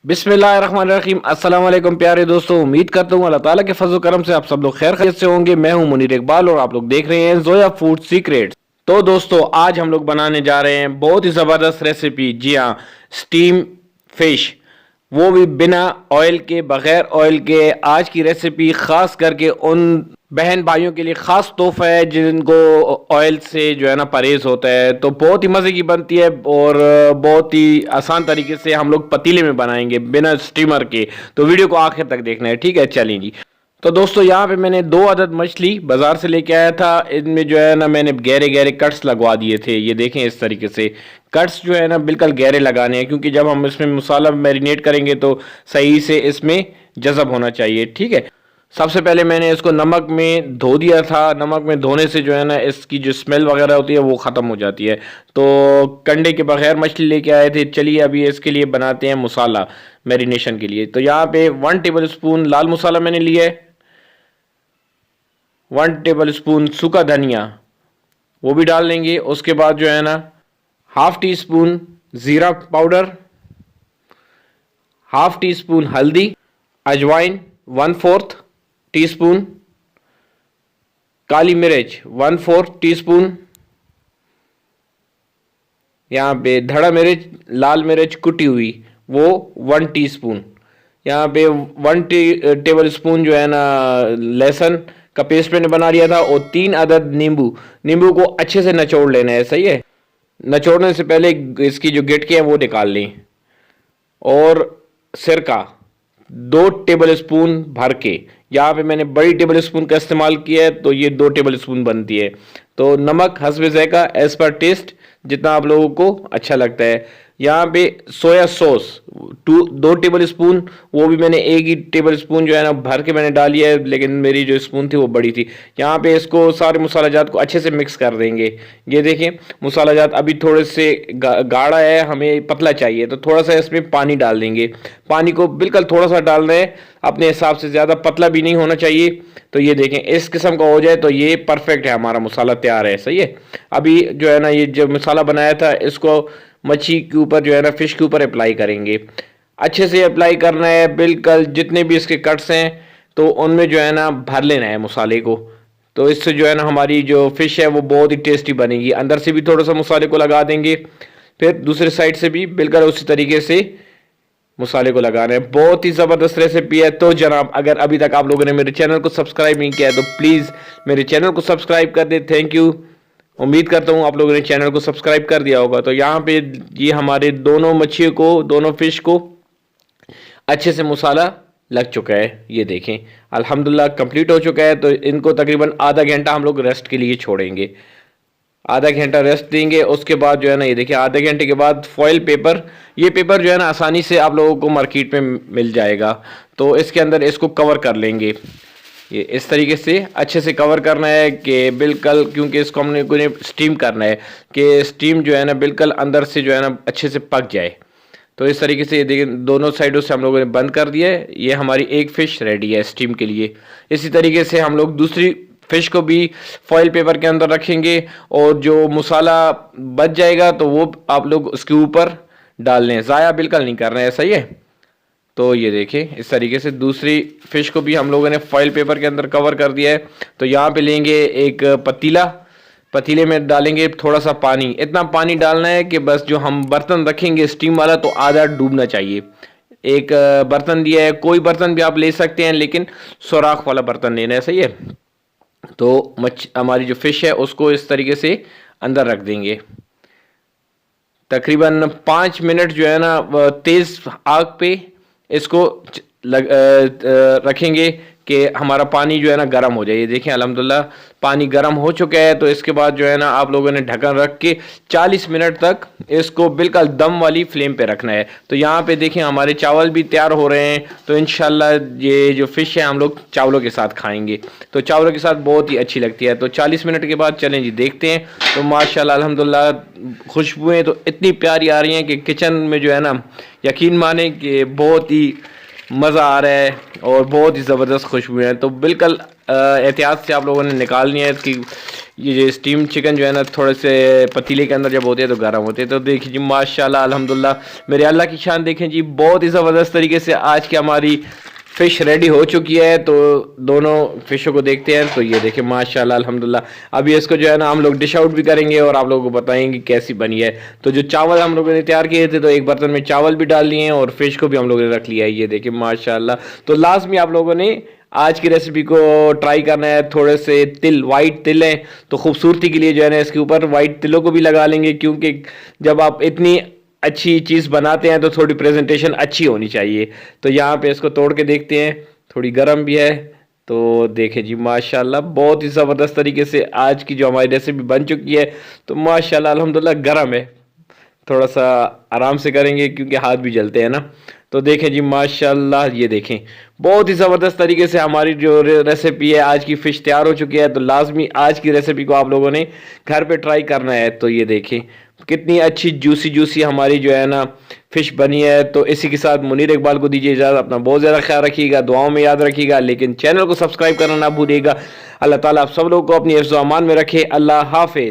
बिस्मिल्लाहिर्रहमानिर्रहीम। अस्सलाम वालेकुम प्यारे दोस्तों, उम्मीद करता हूँ अल्लाह ताला के फजल करम से आप सब लोग खैर खैरियत से होंगे। मैं हूँ मुनीर इकबाल और आप लोग देख रहे हैं जोया फूड सीक्रेट्स। तो दोस्तों, आज हम लोग बनाने जा रहे हैं बहुत ही ज़बरदस्त रेसिपी। जी हाँ, स्टीम फिश, वो भी बिना ऑयल के, बगैर ऑयल के। आज की रेसिपी खास करके उन बहन भाइयों के लिए खास तोहफा है जिनको ऑयल से जो है ना परहेज होता है। तो बहुत ही मज़े की बनती है और बहुत ही आसान तरीके से हम लोग पतीले में बनाएंगे बिना स्टीमर के। तो वीडियो को आखिर तक देखना है, ठीक है? चलिए जी। तो दोस्तों, यहाँ पे मैंने 2 अदद मछली बाजार से लेके आया था। इनमें जो है ना मैंने गहरे गहरे कट्स लगवा दिए थे। ये देखें, इस तरीके से कट्स जो है ना बिल्कुल गहरे लगाने हैं, क्योंकि जब हम इसमें मसाला मैरिनेट करेंगे तो सही से इसमें जज़ब होना चाहिए, ठीक है? सबसे पहले मैंने इसको नमक में धो दिया था। नमक में धोने से जो है ना इसकी जो स्मेल वगैरह होती है वो ख़त्म हो जाती है। तो कंडे के बगैर मछली लेके आए थे। चलिए अभी इसके लिए बनाते हैं मसाला मैरिनेशन के लिए। तो यहाँ पे 1 टेबल स्पून लाल मसाला मैंने लिया है, 1 टेबल स्पून सूखा धनिया वो भी डाल लेंगे। उसके बाद जो है ना ½ टी स्पून ज़ीरा पाउडर, ½ टी स्पून हल्दी, अजवाइन 1/4 टी स्पून, काली मिर्च 1/4 टी स्पून, यहाँ पे धड़ा मिर्च, लाल मिर्च कुटी हुई वो 1 टीस्पून, यहाँ पे 1 टेबल स्पून जो है ना लहसुन का पेस्ट मैंने बना लिया था, और 3 अदद नींबू। नींबू को अच्छे से निचोड़ लेना है, सही है? निचोड़ने से पहले इसकी जो गिटके हैं वो निकाल लें। और सिरका 2 टेबल स्पून भर के, यहाँ पे मैंने बड़ी टेबल स्पून का इस्तेमाल किया है तो ये 2 टेबल स्पून बनती है। तो नमक हस्बे ज़ायका, एज पर टेस्ट, जितना आप लोगों को अच्छा लगता है। यहाँ पे सोया सॉस 2 टेबल स्पून, वो भी मैंने 1 ही टेबल स्पून जो है ना भर के मैंने डाली है, लेकिन मेरी जो स्पून थी वो बड़ी थी। यहाँ पे इसको सारे मसाला जात को अच्छे से मिक्स कर देंगे। ये देखें, मसाला जात अभी थोड़े से गाढ़ा है, हमें पतला चाहिए, तो थोड़ा सा इसमें पानी डाल देंगे। पानी को बिल्कुल थोड़ा सा डालना है अपने हिसाब से, ज़्यादा पतला भी नहीं होना चाहिए। तो ये देखें, इस किस्म का हो जाए तो ये परफेक्ट है, हमारा मसाला तैयार है, सही है? अभी जो है ना ये जो मसाला बनाया था इसको मच्छी के ऊपर जो है ना फिश के ऊपर अप्लाई करेंगे। अच्छे से अप्लाई करना है, बिल्कुल जितने भी इसके कट्स हैं तो उनमें जो है ना भर लेना है मसाले को। तो इससे जो है ना हमारी जो फिश है वो बहुत ही टेस्टी बनेगी। अंदर से भी थोड़ा सा मसाले को लगा देंगे, फिर दूसरे साइड से भी बिल्कुल उसी तरीके से मसाले को लगाना है। बहुत ही ज़बरदस्त रेसिपी है। तो जनाब, अगर अभी तक आप लोगों ने मेरे चैनल को सब्सक्राइब नहीं किया है तो प्लीज़ मेरे चैनल को सब्सक्राइब कर दे। Thank you. उम्मीद करता हूँ आप लोगों ने चैनल को सब्सक्राइब कर दिया होगा। तो यहाँ पे ये हमारे दोनों मच्छियों को, दोनों फिश को अच्छे से मसाला लग चुका है। ये देखें, अल्हम्दुलिल्लाह कंप्लीट हो चुका है। तो इनको तकरीबन आधा घंटा हम लोग रेस्ट के लिए छोड़ेंगे। आधा घंटा रेस्ट देंगे। उसके बाद जो है ना ये देखिए, आधे घंटे के बाद फॉइल पेपर, ये पेपर जो है ना आसानी से आप लोगों को मार्केट में मिल जाएगा। तो इसके अंदर इसको कवर कर लेंगे। ये इस तरीके से अच्छे से कवर करना है कि बिल्कुल, क्योंकि इसको हमने को स्टीम करना है कि स्टीम जो है ना बिल्कुल अंदर से जो है ना अच्छे से पक जाए। तो इस तरीके से ये देखिए, दोनों साइडों से हम लोगों ने बंद कर दिया है। ये हमारी एक फ़िश रेडी है स्टीम के लिए। इसी तरीके से हम लोग दूसरी फिश को भी फॉइल पेपर के अंदर रखेंगे, और जो मसाला बच जाएगा तो वो आप लोग उसके ऊपर डाल लें, ज़ाया बिल्कुल नहीं करना है, सही है? तो ये देखें, इस तरीके से दूसरी फिश को भी हम लोगों ने फॉइल पेपर के अंदर कवर कर दिया है। तो यहाँ पे लेंगे एक पतीला, पतीले में डालेंगे थोड़ा सा पानी। इतना पानी डालना है कि बस जो हम बर्तन रखेंगे स्टीम वाला तो आधा डूबना चाहिए। एक बर्तन दिया है, कोई बर्तन भी आप ले सकते हैं, लेकिन सुराख वाला बर्तन लेना है, सही है? तो हमारी जो फिश है उसको इस तरीके से अंदर रख देंगे। तकरीबन 5 मिनट जो है ना तेज आग पे इसको रखेंगे कि हमारा पानी जो है ना गर्म हो जाए। ये देखें, अल्हम्दुलिल्लाह पानी गर्म हो चुका है। तो इसके बाद जो है ना आप लोगों ने ढक्कन रख के 40 मिनट तक इसको बिल्कुल दम वाली फ्लेम पे रखना है। तो यहाँ पे देखें, हमारे चावल भी तैयार हो रहे हैं। तो इंशाल्लाह ये जो फिश है हम लोग चावलों के साथ खाएंगे। तो चावलों के साथ बहुत ही अच्छी लगती है। तो 40 मिनट के बाद चलें जी, देखते हैं। तो माशाल्लाह अल्हम्दुलिल्लाह खुशबुएं तो इतनी प्यारी आ रही हैं कि किचन में जो है ना यकीन माने कि बहुत ही मज़ा आ रहा है और बहुत ही ज़बरदस्त खुशबू है। तो बिल्कुल एहतियात से आप लोगों ने निकालनी है कि ये जो स्टीम चिकन जो है ना थोड़े से पतीले के अंदर जब होते हैं तो गर्म होते हैं। तो देखिए जी माशाल्लाह अल्हम्दुलिल्लाह मेरे अल्लाह की शान देखें जी, बहुत ही ज़बरदस्त तरीके से आज की हमारी फ़िश रेडी हो चुकी है। तो दोनों फ़िशों को देखते हैं। तो ये देखिए माशाल्लाह अल्हम्दुलिल्लाह अभी इसको जो है ना हम लोग डिश आउट भी करेंगे और आप लोगों को बताएंगे कैसी बनी है। तो जो चावल हम लोगों ने तैयार किए थे तो एक बर्तन में चावल भी डाल लिए हैं और फ़िश को भी हम लोगों ने रख लिया है। ये देखिए माशाल्लाह। तो लास्ट में आप लोगों ने आज की रेसिपी को ट्राई करना है। थोड़े से तिल, वाइट तिल हैं तो खूबसूरती के लिए जो है ना इसके ऊपर वाइट तिलों को भी लगा लेंगे, क्योंकि जब आप इतनी अच्छी चीज़ बनाते हैं तो थोड़ी प्रेजेंटेशन अच्छी होनी चाहिए। तो यहाँ पे इसको तोड़ के देखते हैं, थोड़ी गर्म भी है। तो देखें जी माशाल्लाह बहुत ही ज़बरदस्त तरीके से आज की जो हमारी रेसिपी बन चुकी है। तो माशाल्लाह अल्हम्दुलिल्लाह गर्म है, थोड़ा सा आराम से करेंगे क्योंकि हाथ भी जलते हैं ना। तो देखें जी माशाल्लाह, ये देखें बहुत ही ज़बरदस्त तरीके से हमारी जो रेसिपी है आज की फ़िश तैयार हो चुकी है। तो लाजमी आज की रेसिपी को आप लोगों ने घर पे ट्राई करना है। तो ये देखें कितनी अच्छी जूसी जूसी हमारी जो है ना फ़िश बनी है। तो इसी के साथ मुनीर इकबाल को दीजिए इजाज़त। अपना बहुत ज़्यादा ख्याल रखिएगा, दुआओं में याद रखिएगा, लेकिन चैनल को सब्सक्राइब करना ना भूलिएगा। अल्लाह ताला आप सब लोगों को अपनी हिफ्ज़ व अमान में रखे। अल्लाह हाफिज़।